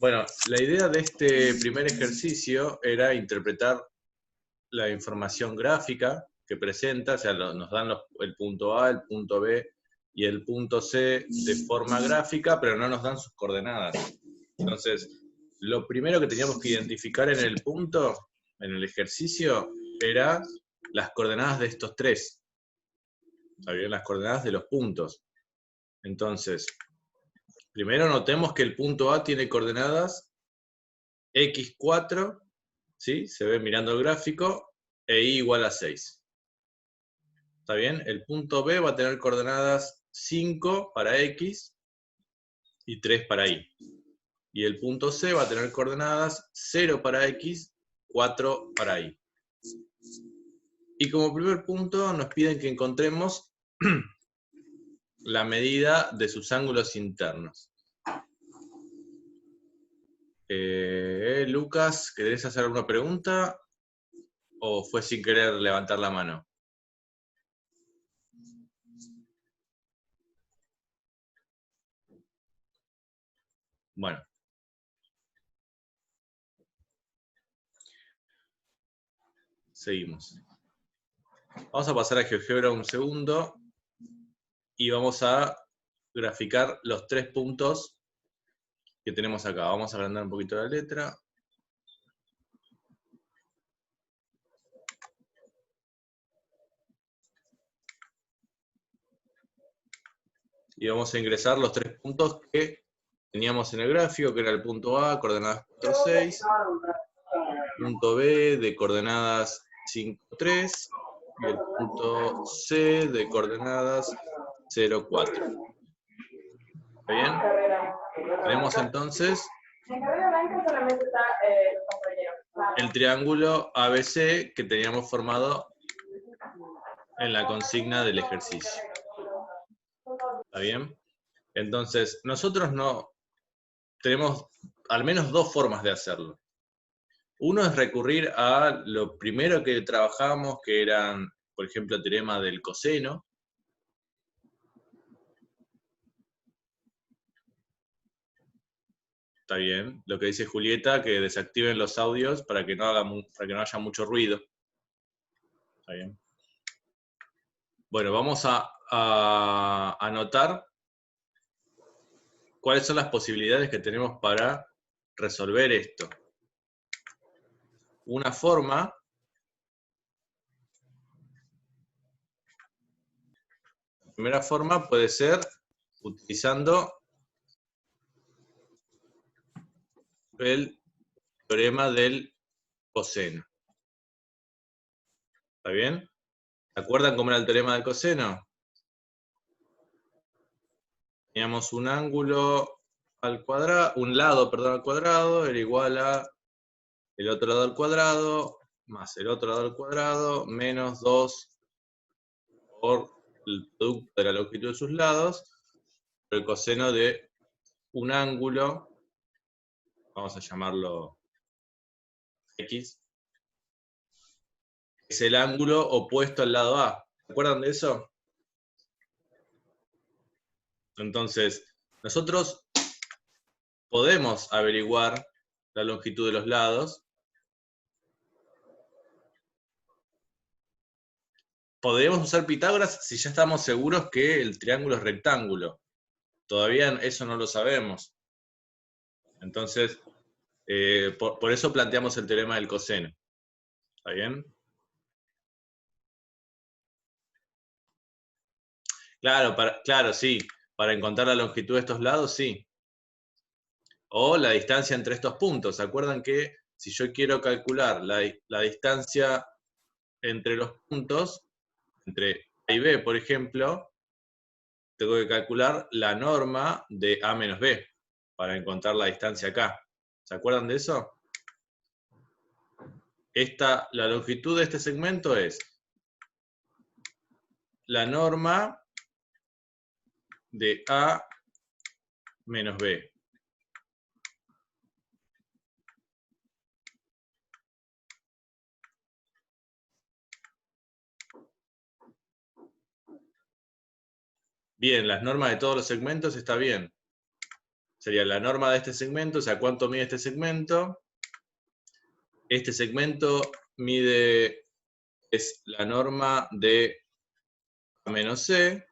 Bueno, la idea de este primer ejercicio era interpretar la información gráfica que presenta, o sea, nos dan el punto A, el punto B y el punto C de forma gráfica, pero no nos dan sus coordenadas. Entonces, lo primero que teníamos que identificar en el punto, en el ejercicio, era las coordenadas de estos tres. ¿Está bien? Las coordenadas de los puntos. Entonces, primero notemos que el punto A tiene coordenadas x4, ¿sí? Se ve mirando el gráfico, e y igual a 6. ¿Está bien? El punto B va a tener coordenadas 5 para x y 3 para y. Y el punto C va a tener coordenadas 0 para x, 4 para y. Y como primer punto nos piden que encontremos la medida de sus ángulos internos. Lucas, ¿querés hacer alguna pregunta? ¿O fue sin querer levantar la mano? Bueno. Seguimos. Vamos a pasar a GeoGebra un segundo y vamos a graficar los tres puntos que tenemos acá. Vamos a agrandar un poquito la letra. Y vamos a ingresar los tres puntos que teníamos en el gráfico, que era el punto A, coordenadas 4, 6, punto B de coordenadas 5, 3, y el punto C de coordenadas 0, 4. ¿Está bien? Tenemos entonces el triángulo ABC que teníamos formado en la consigna del ejercicio. ¿Está bien? Entonces, nosotros tenemos al menos dos formas de hacerlo. Uno es recurrir a lo primero que trabajamos, que eran, por ejemplo, el teorema del coseno. Está bien. Lo que dice Julieta, que desactiven los audios para que no haya mucho ruido. Está bien. Bueno, vamos a anotar cuáles son las posibilidades que tenemos para resolver esto. Una forma la primera forma puede ser utilizando el teorema del coseno. ¿Está bien? ¿Se acuerdan cómo era el teorema del coseno? Teníamos un ángulo al cuadrado, un lado, perdón, al cuadrado, era igual a el otro lado al cuadrado, más el otro lado al cuadrado, menos 2 por el producto de la longitud de sus lados, por el coseno de un ángulo, vamos a llamarlo X, es el ángulo opuesto al lado A. ¿Se acuerdan de eso? Entonces, nosotros podemos averiguar la longitud de los lados. Podríamos usar Pitágoras si ya estamos seguros que el triángulo es rectángulo. Todavía eso no lo sabemos. Entonces, por eso planteamos el teorema del coseno. ¿Está bien? Claro, sí. Para encontrar la longitud de estos lados, sí. O la distancia entre estos puntos. ¿Se acuerdan que si yo quiero calcular la distancia entre los puntos, entre A y B, por ejemplo, tengo que calcular la norma de A menos B para encontrar la distancia acá. ¿Se acuerdan de eso? La longitud de este segmento es la norma de A menos B. Bien, las normas de todos los segmentos está bien. sería la norma de este segmento, o sea, cuánto mide este segmento. Este segmento mide, es la norma de A menos C.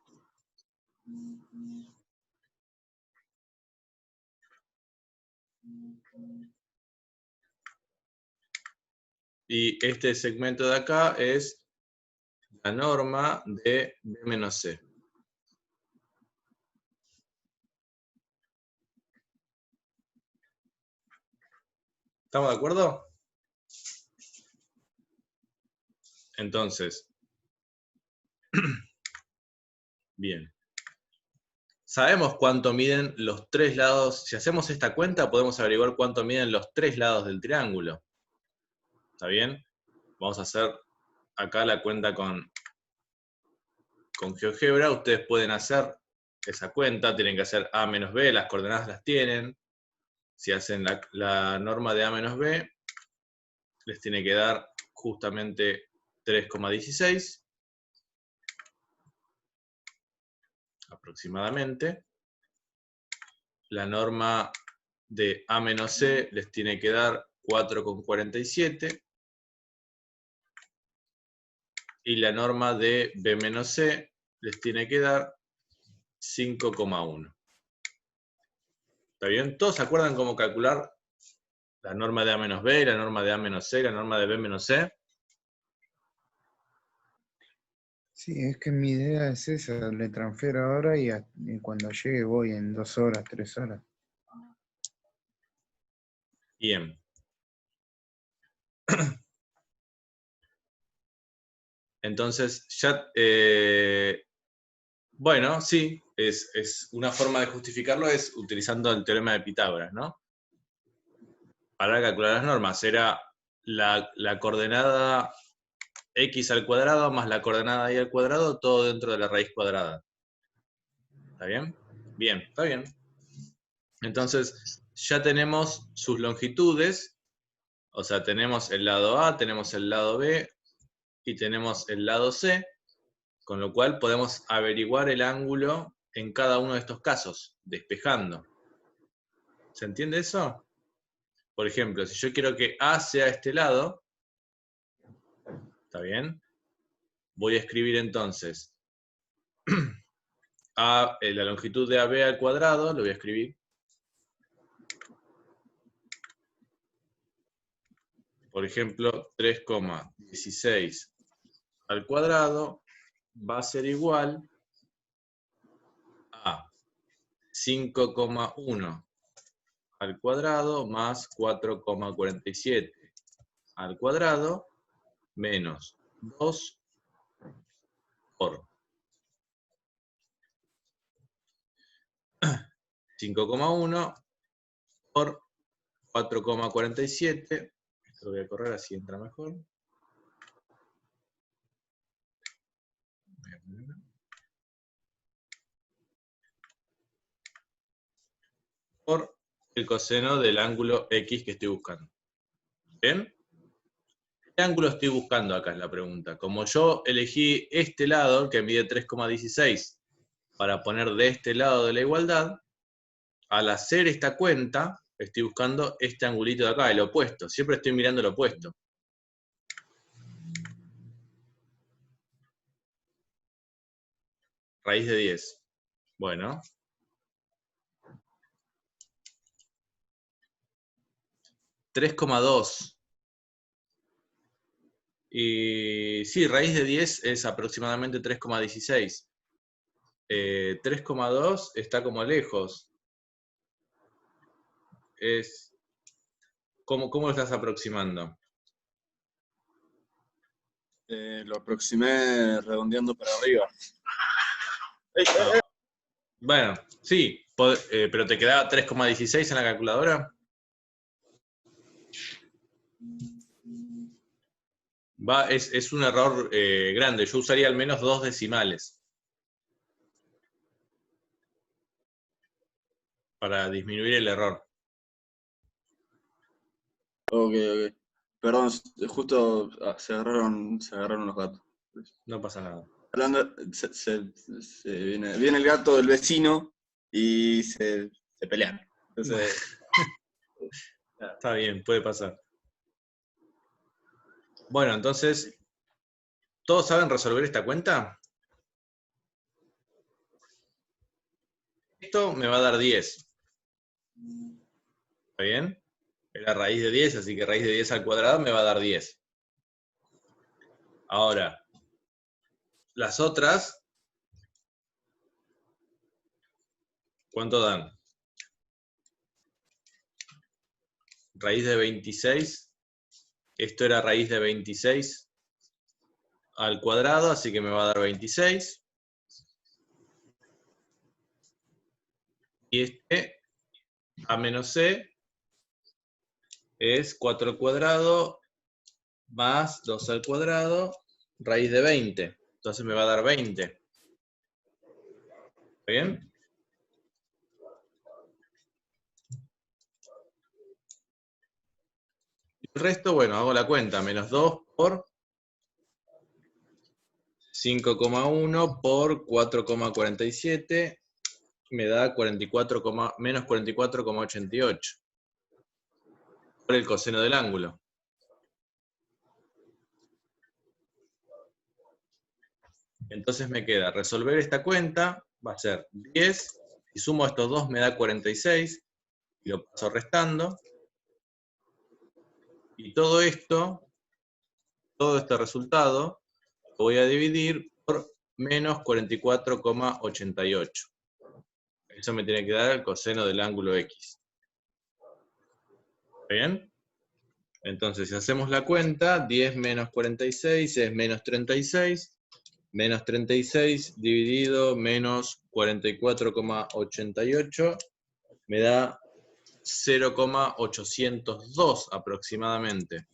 Y este segmento de acá es la norma de B menos C. ¿Estamos de acuerdo? Entonces, bien. Sabemos cuánto miden los tres lados. Si hacemos esta cuenta, podemos averiguar cuánto miden los tres lados del triángulo. ¿Está bien? Vamos a hacer acá la cuenta con GeoGebra. Ustedes pueden hacer esa cuenta, tienen que hacer A menos B, las coordenadas las tienen. Si hacen la norma de A menos B, les tiene que dar justamente 3,16 aproximadamente. La norma de A menos C les tiene que dar 4,47. Y la norma de B menos C les tiene que dar 5,1. ¿Está bien? ¿Todos se acuerdan cómo calcular la norma de A menos B, la norma de A menos C, la norma de B menos C? Sí, es que mi idea es esa, le transfiero ahora y cuando llegue voy en 2 horas, 3 horas. Bien. Entonces, ya, bueno, sí, es una forma de justificarlo es utilizando el teorema de Pitágoras, ¿no? Para calcular las normas, era la coordenada x al cuadrado más la coordenada y al cuadrado, todo dentro de la raíz cuadrada. ¿Está bien? Bien, está bien. Entonces, ya tenemos sus longitudes, o sea, tenemos el lado A, tenemos el lado B y tenemos el lado C, con lo cual podemos averiguar el ángulo en cada uno de estos casos, despejando. ¿Se entiende eso? Por ejemplo, si yo quiero que A sea este lado, ¿está bien? Voy a escribir entonces la longitud de AB al cuadrado, lo voy a escribir. Por ejemplo, 3,16 al cuadrado va a ser igual a 5,1 al cuadrado más 4,47 al cuadrado menos 2 por 5,1 por 4,47. Esto lo voy a correr así entra mejor. Por el coseno del ángulo X que estoy buscando. ¿Bien? ¿Qué ángulo estoy buscando acá? Es la pregunta. Como yo elegí este lado, que mide 3,16, para poner de este lado de la igualdad, al hacer esta cuenta, estoy buscando este angulito de acá, el opuesto. Siempre estoy mirando el opuesto. Raíz de 10. Bueno. $3,2. Y sí, raíz de 10 es aproximadamente 3,16. 3,2 está como lejos. ¿Cómo lo estás aproximando? Lo aproximé redondeando para arriba. Bueno, sí, pero ¿te quedaba 3,16 en la calculadora? Es un error grande. Yo usaría al menos 2 decimales para disminuir el error. Ok. Perdón, justo se agarraron los gatos. No pasa nada. Hablando, viene el gato del vecino y se pelean. Está bien, puede pasar. Bueno, entonces, ¿todos saben resolver esta cuenta? Esto me va a dar 10. ¿Está bien? Era raíz de 10, así que raíz de 10 al cuadrado me va a dar 10. Ahora, las otras, ¿cuánto dan? Raíz de 26. Esto era raíz de 26 al cuadrado, así que me va a dar 26. Y este, a menos c, es 4 al cuadrado más 2 al cuadrado, raíz de 20. Entonces me va a dar 20. ¿Está bien? El resto, bueno, hago la cuenta. Menos 2 por 5,1 por 4,47 me da 44, menos 44,88 por el coseno del ángulo. Entonces me queda resolver esta cuenta, va a ser 10, si sumo estos dos me da 46, y lo paso restando. Y todo esto, todo este resultado, lo voy a dividir por menos 44,88. Eso me tiene que dar el coseno del ángulo X. ¿Está bien? Entonces, si hacemos la cuenta, 10 menos 46 es menos 36. Menos 36 dividido menos 44,88 me da 0,802 aproximadamente.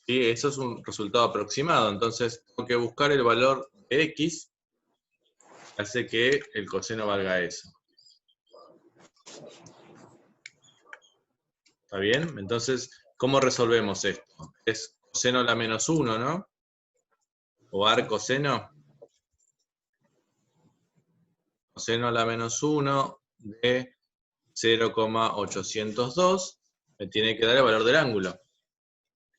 ¿Sí? Eso es un resultado aproximado, entonces tengo que buscar el valor de X que hace que el coseno valga eso. ¿Está bien? Entonces, ¿cómo resolvemos esto? Es coseno a la menos 1, ¿no? O arcoseno. Coseno a la menos 1 de 0,802 me tiene que dar el valor del ángulo.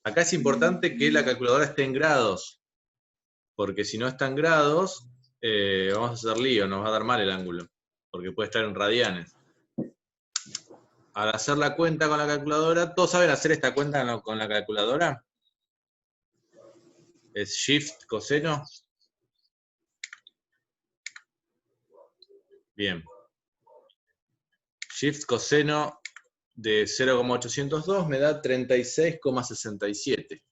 Acá es importante que la calculadora esté en grados, porque si no está en grados, vamos a hacer lío, nos va a dar mal el ángulo, porque puede estar en radianes. Al hacer la cuenta con la calculadora, ¿todos saben hacer esta cuenta con la calculadora? Es Shift coseno. Bien. Shift coseno de 0,802 me da 36,67.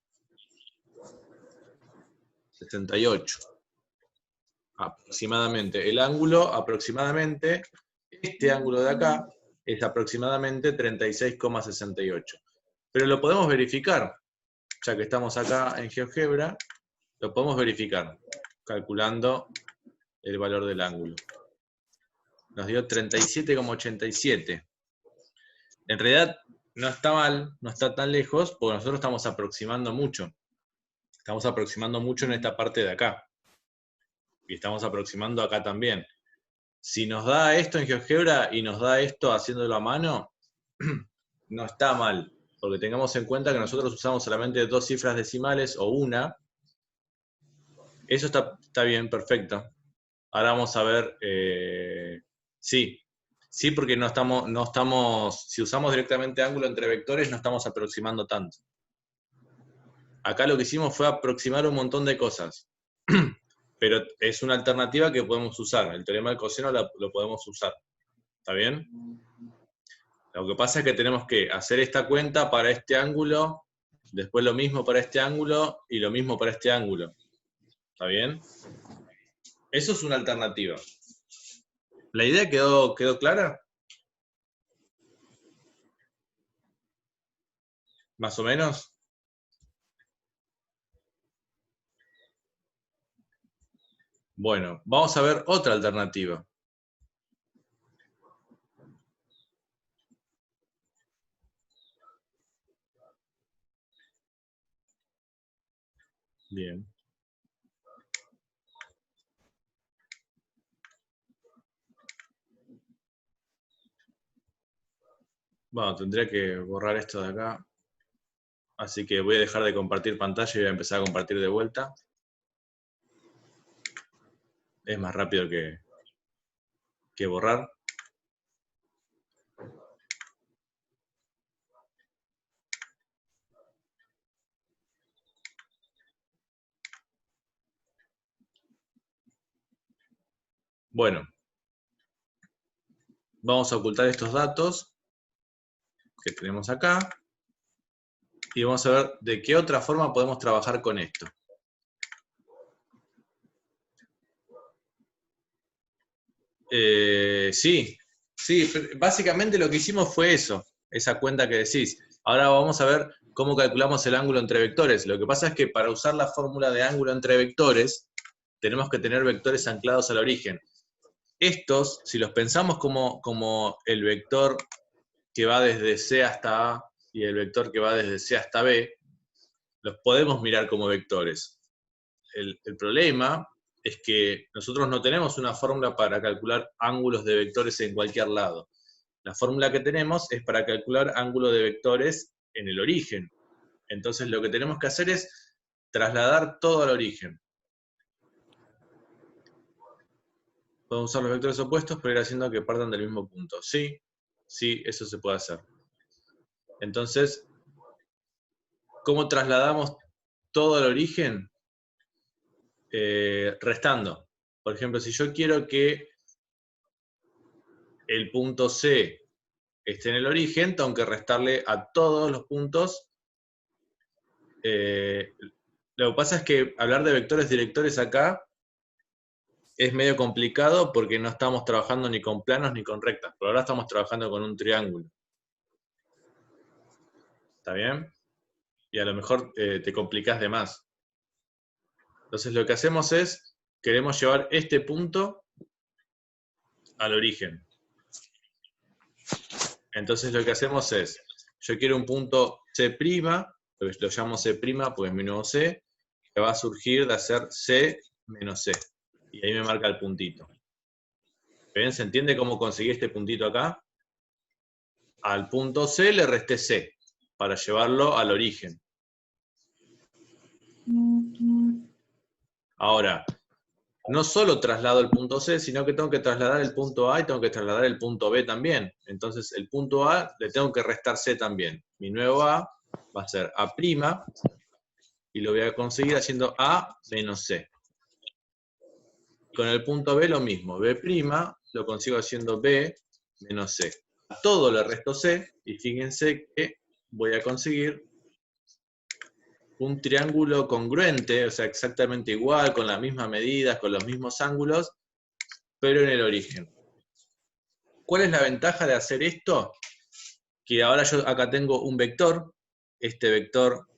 68. Aproximadamente. El ángulo, aproximadamente, este ángulo de acá, es aproximadamente 36,68. Pero lo podemos verificar, ya que estamos acá en GeoGebra, lo podemos verificar, calculando el valor del ángulo. Nos dio 37,87. En realidad, no está mal, no está tan lejos, porque nosotros estamos aproximando mucho. Estamos aproximando mucho en esta parte de acá. Y estamos aproximando acá también. Si nos da esto en GeoGebra y nos da esto haciéndolo a mano, no está mal, porque tengamos en cuenta que nosotros usamos solamente 2 cifras decimales o una. Eso está bien, perfecto. Ahora vamos a ver, sí, porque no estamos, si usamos directamente ángulo entre vectores, no estamos aproximando tanto. Acá lo que hicimos fue aproximar un montón de cosas. Pero es una alternativa que podemos usar. El teorema del coseno lo podemos usar. ¿Está bien? Lo que pasa es que tenemos que hacer esta cuenta para este ángulo, después lo mismo para este ángulo y lo mismo para este ángulo. ¿Está bien? Eso es una alternativa. ¿La idea quedó clara? ¿Más o menos? Bueno, vamos a ver otra alternativa. Bien. Bueno, tendría que borrar esto de acá. Así que voy a dejar de compartir pantalla y voy a empezar a compartir de vuelta. Es más rápido que borrar. Bueno, vamos a ocultar estos datos que tenemos acá y vamos a ver de qué otra forma podemos trabajar con esto. Sí, básicamente lo que hicimos fue eso, esa cuenta que decís. Ahora vamos a ver cómo calculamos el ángulo entre vectores. Lo que pasa es que para usar la fórmula de ángulo entre vectores, tenemos que tener vectores anclados al origen. Estos, si los pensamos como el vector que va desde C hasta A y el vector que va desde C hasta B, los podemos mirar como vectores. El problema es que nosotros no tenemos una fórmula para calcular ángulos de vectores en cualquier lado. La fórmula que tenemos es para calcular ángulos de vectores en el origen. Entonces lo que tenemos que hacer es trasladar todo al origen. Podemos usar los vectores opuestos para ir haciendo que partan del mismo punto. Sí, sí, eso se puede hacer. Entonces, ¿cómo trasladamos todo al origen? Restando. Por ejemplo, si yo quiero que el punto C esté en el origen, tengo que restarle a todos los puntos. Lo que pasa es que hablar de vectores directores acá es medio complicado porque no estamos trabajando ni con planos ni con rectas. Por ahora estamos trabajando con un triángulo. ¿Está bien? Y a lo mejor te complicás de más. Entonces lo que hacemos es, queremos llevar este punto al origen. Entonces lo que hacemos es, yo quiero un punto C', lo llamo C', pues es mi nuevo C, que va a surgir de hacer C menos C. Y ahí me marca el puntito. ¿Ven? ¿Se entiende cómo conseguí este puntito acá? Al punto C le resté C, para llevarlo al origen. Ahora, no solo traslado el punto C, sino que tengo que trasladar el punto A y tengo que trasladar el punto B también. Entonces, el punto A le tengo que restar C también. Mi nuevo A va a ser A', y lo voy a conseguir haciendo A menos C. Con el punto B lo mismo. B' lo consigo haciendo B menos C. A todo le resto C, y fíjense que voy a conseguir un triángulo congruente, o sea, exactamente igual, con las mismas medidas, con los mismos ángulos, pero en el origen. ¿Cuál es la ventaja de hacer esto? Que ahora yo acá tengo un vector, este vector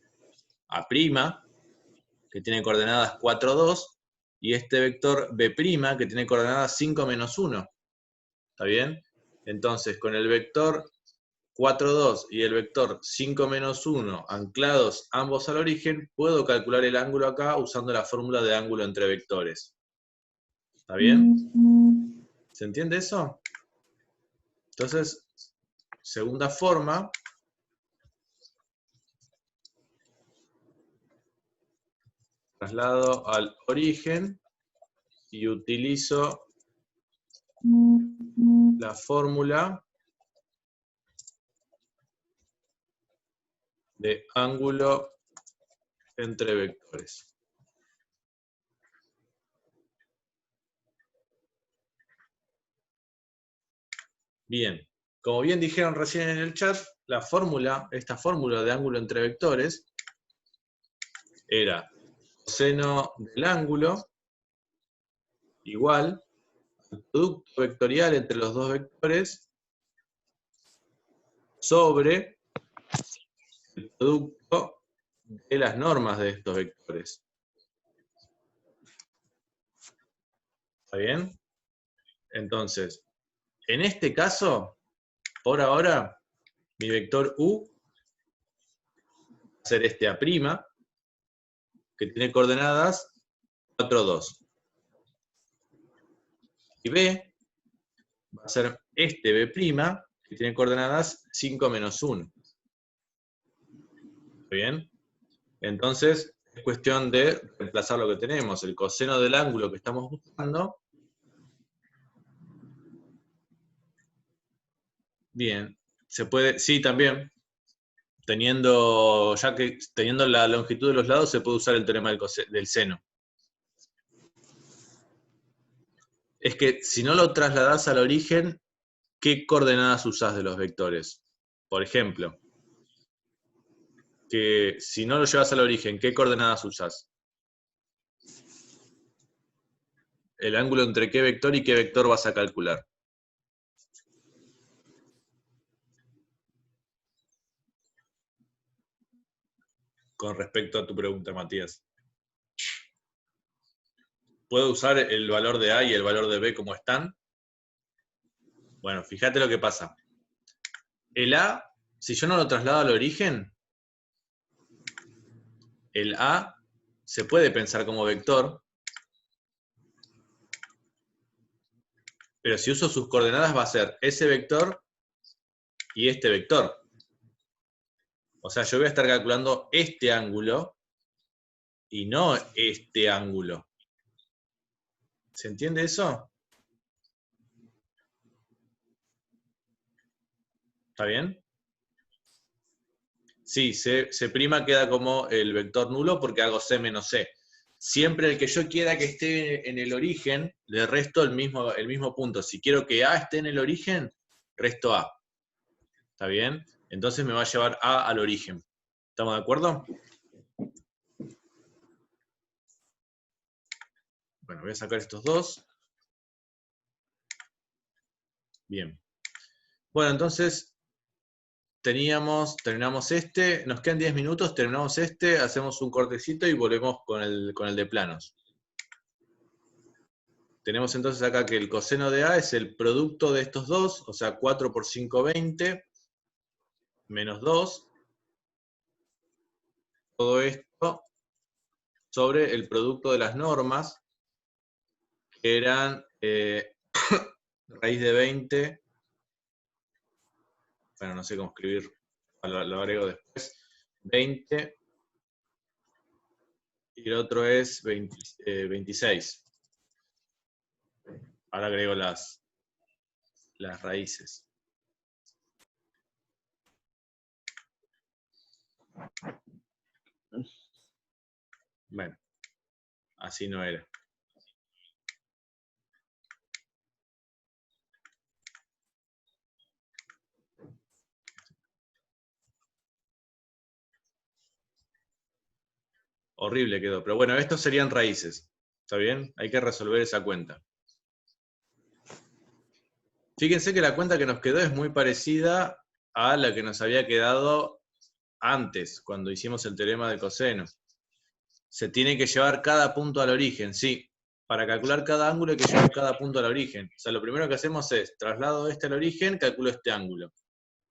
A', que tiene coordenadas 4, 2, y este vector B', que tiene coordenadas 5, menos 1. ¿Está bien? Entonces, con el vector 4, 2 y el vector 5, menos 1 anclados ambos al origen, puedo calcular el ángulo acá usando la fórmula de ángulo entre vectores. ¿Está bien? ¿Se entiende eso? Entonces, segunda forma, traslado al origen y utilizo la fórmula de ángulo entre vectores. Bien, como bien dijeron recién en el chat, la fórmula, esta fórmula de ángulo entre vectores, era coseno del ángulo igual al producto vectorial entre los dos vectores sobre el producto de las normas de estos vectores. ¿Está bien? Entonces, en este caso, por ahora, mi vector U va a ser este A', que tiene coordenadas 4, 2. Y B va a ser este B', que tiene coordenadas 5 menos 1. ¿Está bien? Entonces, es cuestión de reemplazar lo que tenemos. El coseno del ángulo que estamos buscando. Bien, se puede, sí, también. Teniendo la longitud de los lados, se puede usar el teorema del seno. Es que si no lo trasladás al origen, ¿qué coordenadas usás de los vectores? Por ejemplo, que si no lo llevas al origen, ¿qué coordenadas usás? El ángulo entre qué vector y qué vector vas a calcular. Con respecto a tu pregunta, Matías. ¿Puedo usar el valor de A y el valor de B como están? Bueno, fíjate lo que pasa. El A, si yo no lo traslado al origen, el A se puede pensar como vector, pero si uso sus coordenadas va a ser ese vector y este vector. O sea, yo voy a estar calculando este ángulo y no este ángulo. ¿Se entiende eso? ¿Está bien? Sí, C' queda como el vector nulo porque hago C menos C. Siempre el que yo quiera que esté en el origen, le resto el mismo punto. Si quiero que A esté en el origen, resto A. ¿Está bien? Entonces me va a llevar A al origen. ¿Estamos de acuerdo? Bueno, voy a sacar estos dos. Bien. Bueno, entonces terminamos este, nos quedan 10 minutos, terminamos este, hacemos un cortecito y volvemos con el de planos. Tenemos entonces acá que el coseno de A es el producto de estos dos, o sea, 4 por 5, 20, menos 2. Todo esto sobre el producto de las normas, que eran raíz de 20, bueno, no sé cómo escribir, lo agrego después, 20, y el otro es 26. Ahora agrego las raíces. Bueno, así no era. Horrible quedó, pero bueno, estos serían raíces. ¿Está bien? Hay que resolver esa cuenta. Fíjense que la cuenta que nos quedó es muy parecida a la que nos había quedado antes, cuando hicimos el teorema de coseno. Se tiene que llevar cada punto al origen, sí. Para calcular cada ángulo hay que llevar cada punto al origen. O sea, lo primero que hacemos es, traslado este al origen, calculo este ángulo.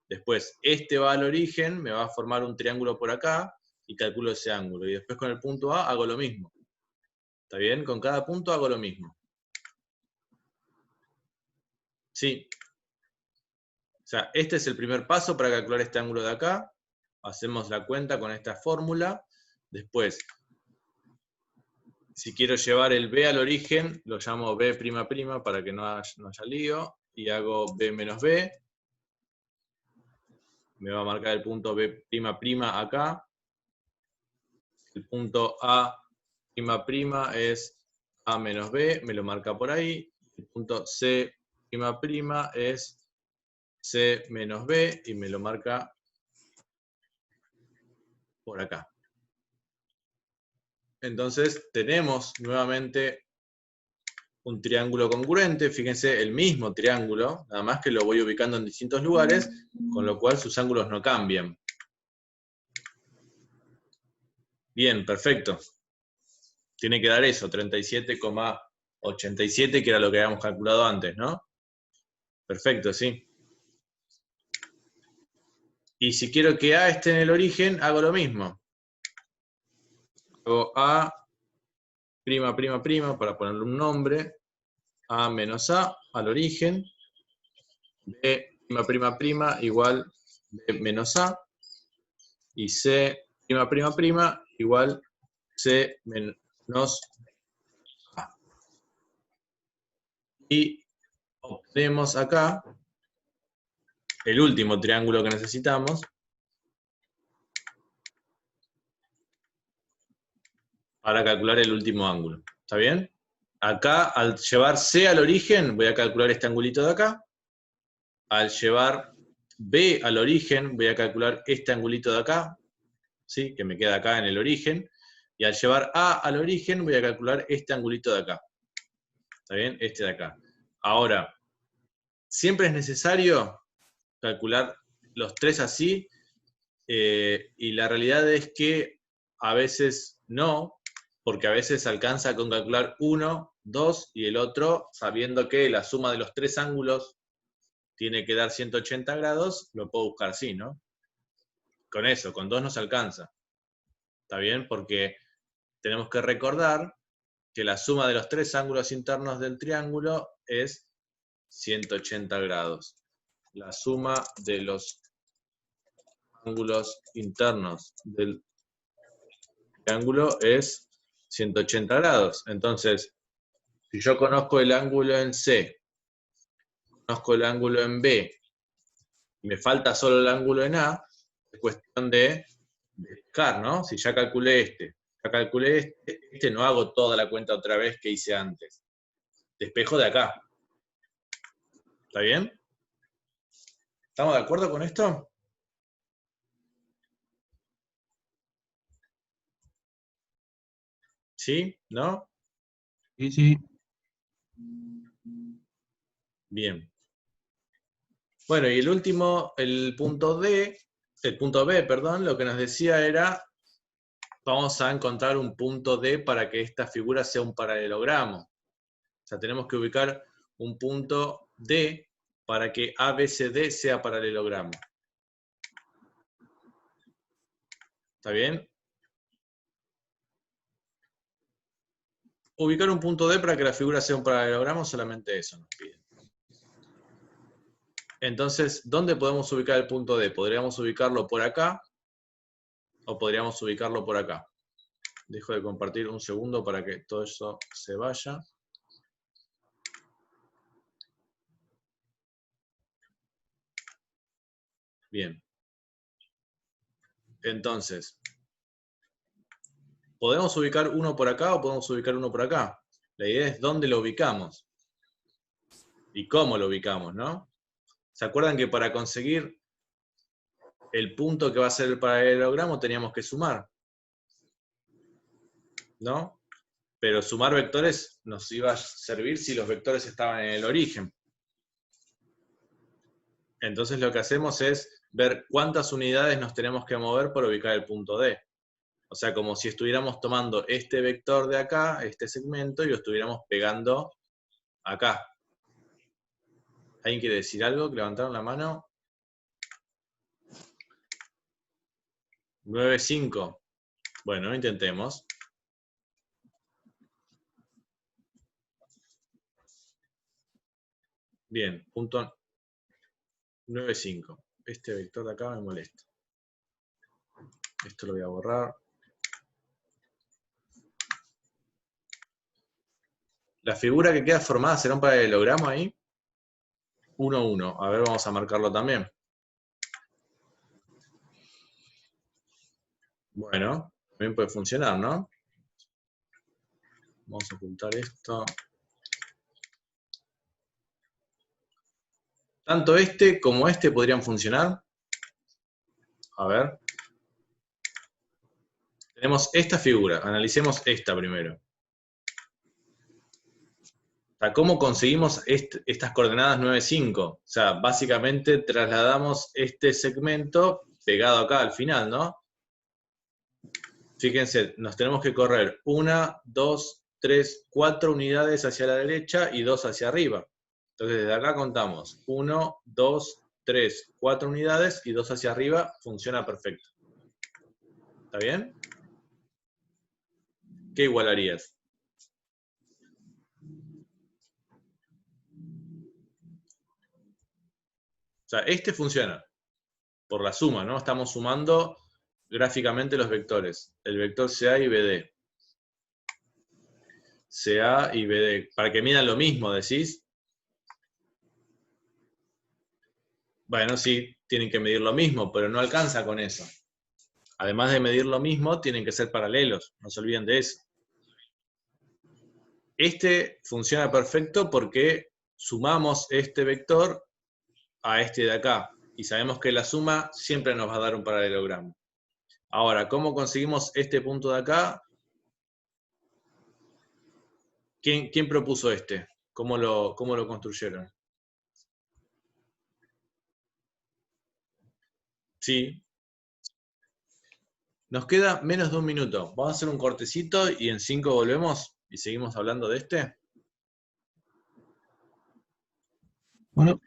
Después, este va al origen, me va a formar un triángulo por acá, y calculo ese ángulo. Y después con el punto A hago lo mismo. ¿Está bien? Con cada punto hago lo mismo. Sí. O sea, este es el primer paso para calcular este ángulo de acá. Hacemos la cuenta con esta fórmula. Después, si quiero llevar el B al origen, lo llamo B'' para que no haya lío. Y hago B menos B. Me va a marcar el punto B' acá. El punto A' es A menos B, me lo marca por ahí. El punto C' es C menos B y me lo marca por acá. Entonces tenemos nuevamente un triángulo congruente, fíjense, el mismo triángulo, nada más que lo voy ubicando en distintos lugares, con lo cual sus ángulos no cambian. Bien, perfecto. Tiene que dar eso, 37,87, que era lo que habíamos calculado antes, ¿no? Perfecto, sí. Y si quiero que A esté en el origen, hago lo mismo. Hago A', para ponerle un nombre, A menos A al origen, B igual B menos A, y C'' igual C menos A. Y obtenemos acá el último triángulo que necesitamos para calcular el último ángulo. ¿Está bien? Acá, al llevar C al origen, voy a calcular este angulito de acá. Al llevar B al origen, voy a calcular este angulito de acá, ¿sí? Que me queda acá en el origen. Y al llevar A al origen, voy a calcular este angulito de acá. ¿Está bien? Este de acá. Ahora, siempre es necesario calcular los tres así, y la realidad es que a veces no, porque a veces alcanza con calcular uno, dos, y el otro, sabiendo que la suma de los tres ángulos tiene que dar 180 grados, lo puedo buscar así, ¿no? Con eso, con dos nos alcanza. ¿Está bien? Porque tenemos que recordar que la suma de los tres ángulos internos del triángulo es 180 grados. La suma de los ángulos internos del triángulo es 180 grados. Entonces, si yo conozco el ángulo en C, conozco el ángulo en B, y me falta solo el ángulo en A, es cuestión de buscar, ¿no? Si ya calculé este, no hago toda la cuenta otra vez que hice antes. Despejo de acá. ¿Está bien? ¿Estamos de acuerdo con esto? ¿Sí? ¿No? Sí, sí. Bien. Bueno, y el último, el punto B, perdón, lo que nos decía era, vamos a encontrar un punto D para que esta figura sea un paralelogramo. O sea, tenemos que ubicar un punto D para que ABCD sea paralelogramo. ¿Está bien? Ubicar un punto D para que la figura sea un paralelogramo, solamente eso nos piden. Entonces, ¿dónde podemos ubicar el punto D? ¿Podríamos ubicarlo por acá? ¿O podríamos ubicarlo por acá? Dejo de compartir un segundo para que todo eso se vaya. Bien. Entonces, ¿podemos ubicar uno por acá o podemos ubicar uno por acá? La idea es dónde lo ubicamos. Y cómo lo ubicamos, ¿no? ¿Se acuerdan que para conseguir el punto que va a ser el paralelogramo teníamos que sumar? ¿No? Pero sumar vectores nos iba a servir si los vectores estaban en el origen. Entonces lo que hacemos es ver cuántas unidades nos tenemos que mover para ubicar el punto D. O sea, como si estuviéramos tomando este vector de acá, este segmento, y lo estuviéramos pegando acá. ¿Alguien quiere decir algo? ¿Levantaron la mano? 9,5. Bueno, intentemos. Bien, punto 9,5. Este vector de acá me molesta. Esto lo voy a borrar. La figura que queda formada será un paralelogramo ahí. 1, 1. A ver, vamos a marcarlo también. Bueno, también puede funcionar, ¿no? Vamos a ocultar esto. Tanto este como este podrían funcionar. A ver. Tenemos esta figura. Analicemos esta primero. ¿Cómo conseguimos estas coordenadas 9, 5? O sea, básicamente trasladamos este segmento pegado acá al final, ¿no? Fíjense, nos tenemos que correr 1, 2, 3, 4 unidades hacia la derecha y 2 hacia arriba. Entonces, desde acá contamos 1, 2, 3, 4 unidades y 2 hacia arriba. Funciona perfecto. ¿Está bien? ¿Qué igualarías? sea, este funciona por la suma, ¿no? Estamos sumando gráficamente los vectores. El vector CA y BD. CA y BD. Para que midan lo mismo, decís. Bueno, sí, tienen que medir lo mismo, pero no alcanza con eso. Además de medir lo mismo, tienen que ser paralelos. No se olviden de eso. Este funciona perfecto porque sumamos este vector a este de acá. Y sabemos que la suma siempre nos va a dar un paralelogramo. Ahora, ¿cómo conseguimos este punto de acá? ¿Quién propuso este? ¿Cómo lo construyeron? Sí. Nos queda menos de un minuto. Vamos a hacer un cortecito y en 5 volvemos y seguimos hablando de este. Bueno.